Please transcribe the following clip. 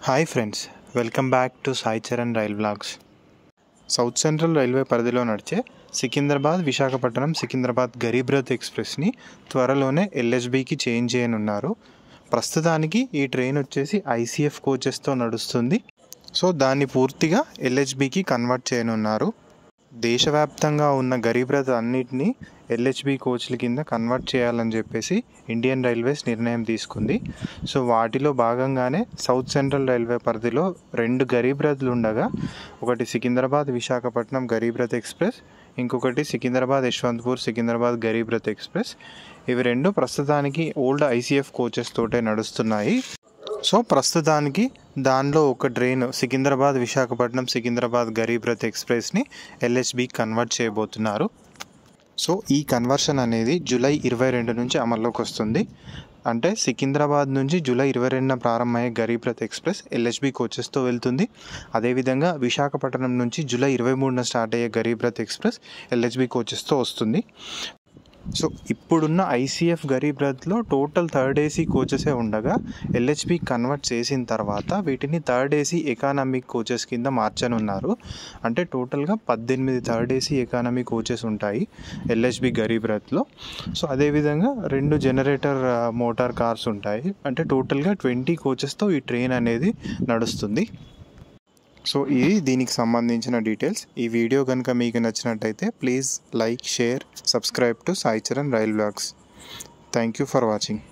Hi friends, welcome back to Sai Charan rail vlogs. South central railway పరిధిలో నడిచే సికింద్రాబాద్ విశాఖపట్నం సికింద్రాబాద్ గరీబ్ రథ్ ఎక్స్ప్రెస్ని త్వరలోనే ఎల్హెచ్బికి change చేయనున్నారు. ప్రస్తుతానికి ఈ ట్రైన్ వచ్చేసి ఐసీఎఫ్ కోచెస్తో నడుస్తుంది. సో దాన్ని పూర్తిగా ఎల్హెచ్బికి కన్వర్ట్ చేయనున్నారు. దేశవ్యాప్తంగా ఉన్న గరీబ్ రథ్ అన్నిటినీ ఎల్హెచ్బి కోచ్ల కింద కన్వర్ట్ చేయాలని చెప్పేసి ఇండియన్ రైల్వేస్ నిర్ణయం తీసుకుంది. సో వాటిలో భాగంగానే సౌత్ సెంట్రల్ రైల్వే పరిధిలో 2 గరీబ్ రథ్లు ఉండగా, ఒకటి సికింద్రాబాద్ విశాఖపట్నం గరీబ్ రథ్ ఎక్స్ప్రెస్, ఇంకొకటి సికింద్రాబాద్ యశ్వంత్పూర్ సికింద్రాబాద్ గరీబ్ రథ్ ఎక్స్ప్రెస్. ఇవి 2 ప్రస్తుతానికి ఓల్డ్ ఐసీఎఫ్ కోచెస్ తోటే నడుస్తున్నాయి. సో ప్రస్తుతానికి దానిలో ఒక ట్రైన్ సికింద్రాబాద్ విశాఖపట్నం సికింద్రాబాద్ గరీబ్ రథ్ ఎక్స్ప్రెస్ని ఎల్హెచ్బికి కన్వర్ట్ చేయబోతున్నారు. సో ఈ కన్వర్షన్ అనేది జూలై 22 నుంచి అమల్లోకి వస్తుంది. అంటే సికింద్రాబాద్ నుంచి జూలై 22న ప్రారంభమయ్యే గరీబ్ రథ్ ఎక్స్ప్రెస్ ఎల్హెచ్బి కోచెస్తో వెళ్తుంది. అదేవిధంగా విశాఖపట్నం నుంచి జూలై 23న స్టార్ట్ అయ్యే గరీబ్ రథ్ ఎక్స్ప్రెస్ ఎల్హెచ్బి కోచెస్తో వస్తుంది. సో ఇప్పుడున్న ఐసీఎఫ్ గరీబ్ రథ్లో టోటల్ థర్డ్ ఏసీ కోచెసే ఉండగా, ఎల్హెచ్బి కన్వర్ట్ చేసిన తర్వాత వీటిని థర్డ్ ఏసీ ఎకానమిక్ కోచెస్ కింద మార్చనున్నారు. అంటే టోటల్గా 18 థర్డ్ ఏసీ ఎకానమీ కోచెస్ ఉంటాయి ఎల్హెచ్బి గరీబ్ రథ్లో. సో అదేవిధంగా 2 జనరేటర్ మోటార్ కార్స్ ఉంటాయి. అంటే టోటల్గా 20 కోచెస్తో ఈ ట్రైన్ అనేది నడుస్తుంది. సో ఇది దీనికి సంబంధించిన డీటెయిల్స్. ఈ వీడియో కనుక మీకు నచ్చినట్టయితే please like, share, subscribe to Sai Charan rail vlogs. Thank you for watching.